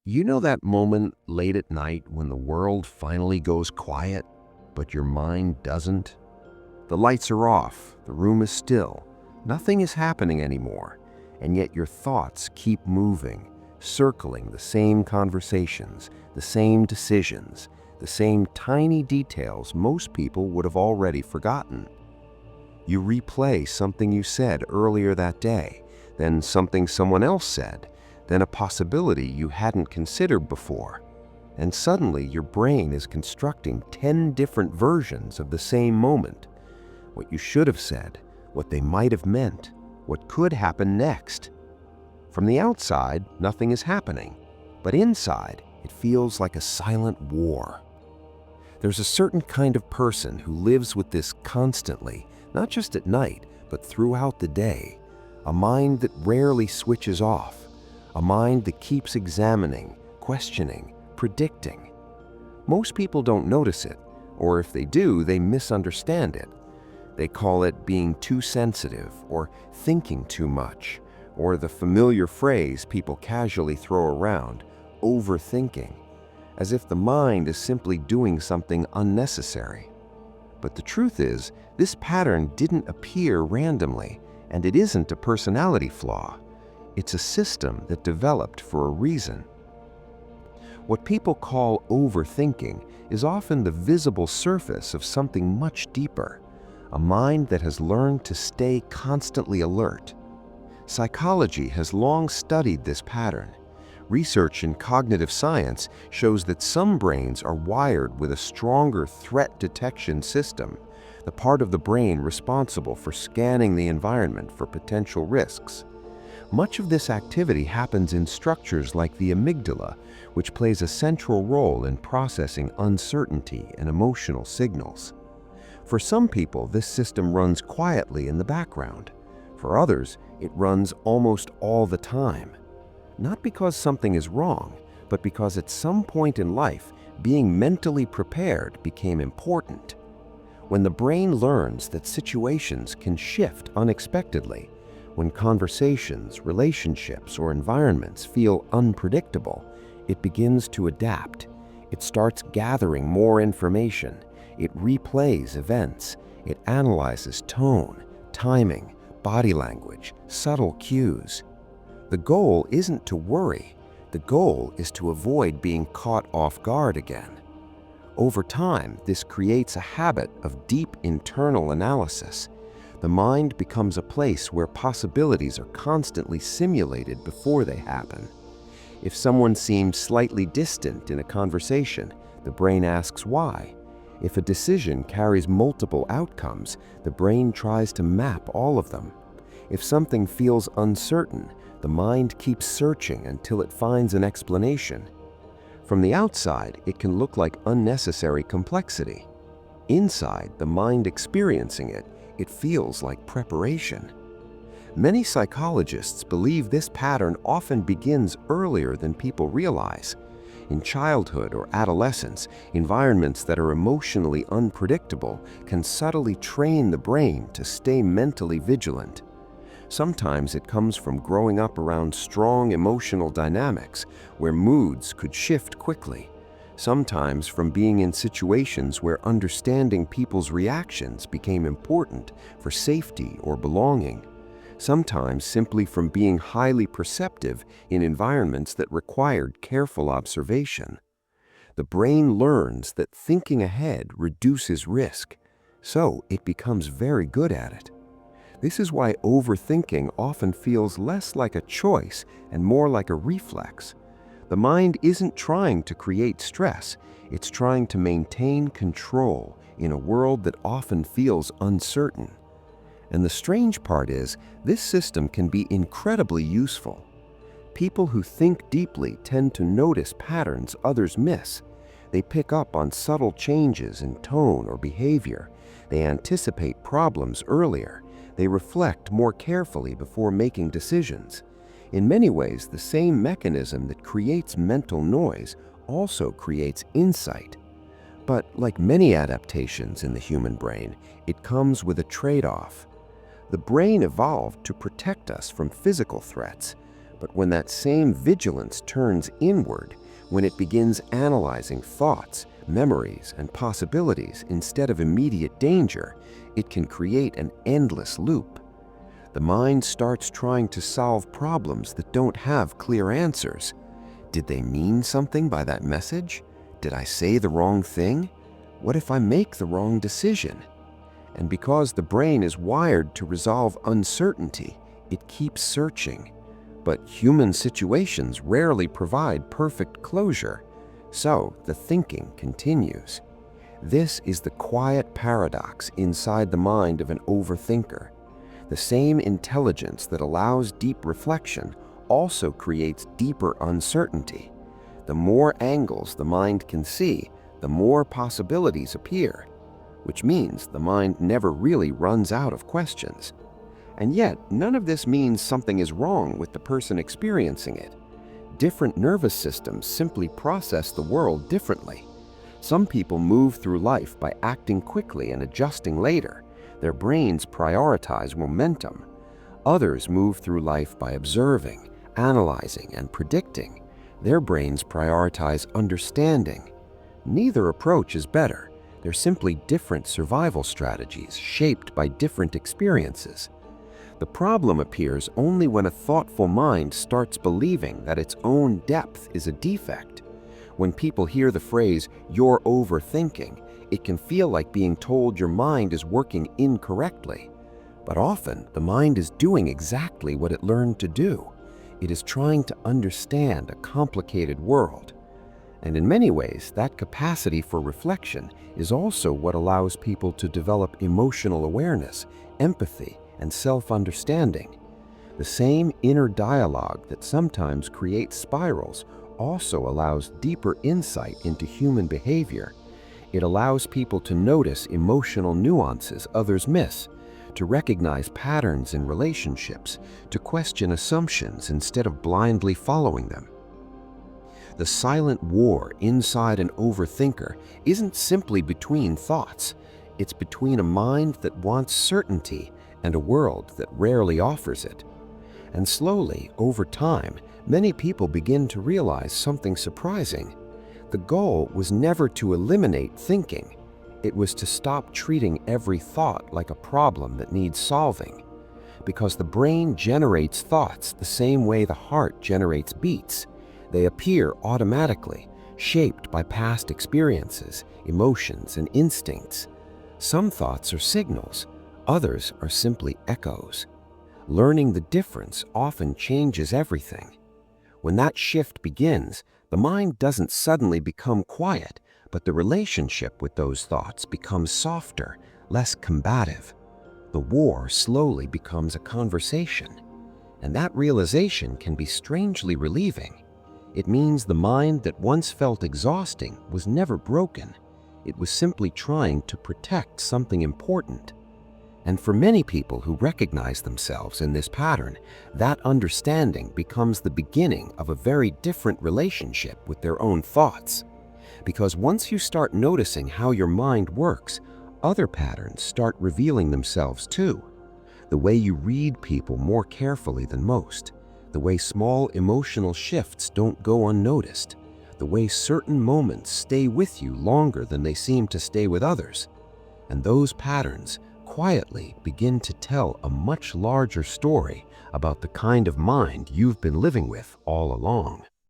You know that moment late at night when the world finally goes quiet, but your mind doesn't? The lights are off, the room is still, nothing is happening anymore, and yet your thoughts keep moving, circling the same conversations, the same decisions, the same tiny details most people would have already forgotten. You replay something you said earlier that day, then something someone else said, then a possibility you hadn't considered before. And suddenly your brain is constructing 10 different versions of the same moment. What you should have said, what they might have meant, what could happen next. From the outside, nothing is happening, but inside, it feels like a silent war. There's a certain kind of person who lives with this constantly, not just at night, but throughout the day. A mind that rarely switches off. A mind that keeps examining, questioning, predicting. Most people don't notice it, or if they do, they misunderstand it. They call it being too sensitive, or thinking too much, or the familiar phrase people casually throw around, overthinking, as if the mind is simply doing something unnecessary. But the truth is, this pattern didn't appear randomly, and it isn't a personality flaw. It's a system that developed for a reason. What people call overthinking is often the visible surface of something much deeper, a mind that has learned to stay constantly alert. Psychology has long studied this pattern. Research in cognitive science shows that some brains are wired with a stronger threat detection system, the part of the brain responsible for scanning the environment for potential risks. Much of this activity happens in structures like the amygdala, which plays a central role in processing uncertainty and emotional signals. For some people, this system runs quietly in the background. For others, it runs almost all the time. Not because something is wrong, but because at some point in life, being mentally prepared became important. When the brain learns that situations can shift unexpectedly, when conversations, relationships, or environments feel unpredictable, it begins to adapt. It starts gathering more information. It replays events. It analyzes tone, timing, body language, subtle cues. The goal isn't to worry. The goal is to avoid being caught off guard again. Over time, this creates a habit of deep internal analysis. The mind becomes a place where possibilities are constantly simulated before they happen. If someone seems slightly distant in a conversation, the brain asks why. If a decision carries multiple outcomes, the brain tries to map all of them. If something feels uncertain, the mind keeps searching until it finds an explanation. From the outside, it can look like unnecessary complexity. Inside, the mind experiencing it, it feels like preparation. Many psychologists believe this pattern often begins earlier than people realize. In childhood or adolescence, environments that are emotionally unpredictable can subtly train the brain to stay mentally vigilant. Sometimes it comes from growing up around strong emotional dynamics where moods could shift quickly. Sometimes from being in situations where understanding people's reactions became important for safety or belonging. Sometimes simply from being highly perceptive in environments that required careful observation. The brain learns that thinking ahead reduces risk, so it becomes very good at it. This is why overthinking often feels less like a choice and more like a reflex. The mind isn't trying to create stress, it's trying to maintain control in a world that often feels uncertain. And the strange part is, this system can be incredibly useful. People who think deeply tend to notice patterns others miss. They pick up on subtle changes in tone or behavior. They anticipate problems earlier. They reflect more carefully before making decisions. In many ways, the same mechanism that creates mental noise also creates insight. But like many adaptations in the human brain, it comes with a trade-off. The brain evolved to protect us from physical threats, But when that same vigilance turns inward, when it begins analyzing thoughts, memories, and possibilities instead of immediate danger, it can create an endless loop. The mind starts trying to solve problems that don't have clear answers. Did they mean something by that message? Did I say the wrong thing? What if I make the wrong decision? And because the brain is wired to resolve uncertainty, it keeps searching. But human situations rarely provide perfect closure, so the thinking continues. This is the quiet paradox inside the mind of an overthinker. The same intelligence that allows deep reflection also creates deeper uncertainty. The more angles the mind can see, the more possibilities appear, which means the mind never really runs out of questions. And yet, none of this means something is wrong with the person experiencing it. Different nervous systems simply process the world differently. Some people move through life by acting quickly and adjusting later. Their brains prioritize momentum. Others move through life by observing, analyzing, and predicting. Their brains prioritize understanding. Neither approach is better. They're simply different survival strategies shaped by different experiences. The problem appears only when a thoughtful mind starts believing that its own depth is a defect. When people hear the phrase, "you're overthinking," it can feel like being told your mind is working incorrectly. But often, the mind is doing exactly what it learned to do. It is trying to understand a complicated world. And in many ways, that capacity for reflection is also what allows people to develop emotional awareness, empathy, and self-understanding. The same inner dialogue that sometimes creates spirals also allows deeper insight into human behavior. It allows people to notice emotional nuances others miss, to recognize patterns in relationships, to question assumptions instead of blindly following them. The silent war inside an overthinker isn't simply between thoughts. It's between a mind that wants certainty and a world that rarely offers it. And slowly, over time, many people begin to realize something surprising. The goal was never to eliminate thinking. It was to stop treating every thought like a problem that needs solving. Because the brain generates thoughts the same way the heart generates beats. They appear automatically, shaped by past experiences, emotions, and instincts. Some thoughts are signals, others are simply echoes. Learning the difference often changes everything. When that shift begins, the mind doesn't suddenly become quiet, but the relationship with those thoughts becomes softer, less combative. The war slowly becomes a conversation, and that realization can be strangely relieving. It means the mind that once felt exhausting was never broken. It was simply trying to protect something important. And for many people who recognize themselves in this pattern, that understanding becomes the beginning of a very different relationship with their own thoughts. Because once you start noticing how your mind works, other patterns start revealing themselves too. The way you read people more carefully than most, the way small emotional shifts don't go unnoticed, the way certain moments stay with you longer than they seem to stay with others. And those patterns quietly begin to tell a much larger story about the kind of mind you've been living with all along.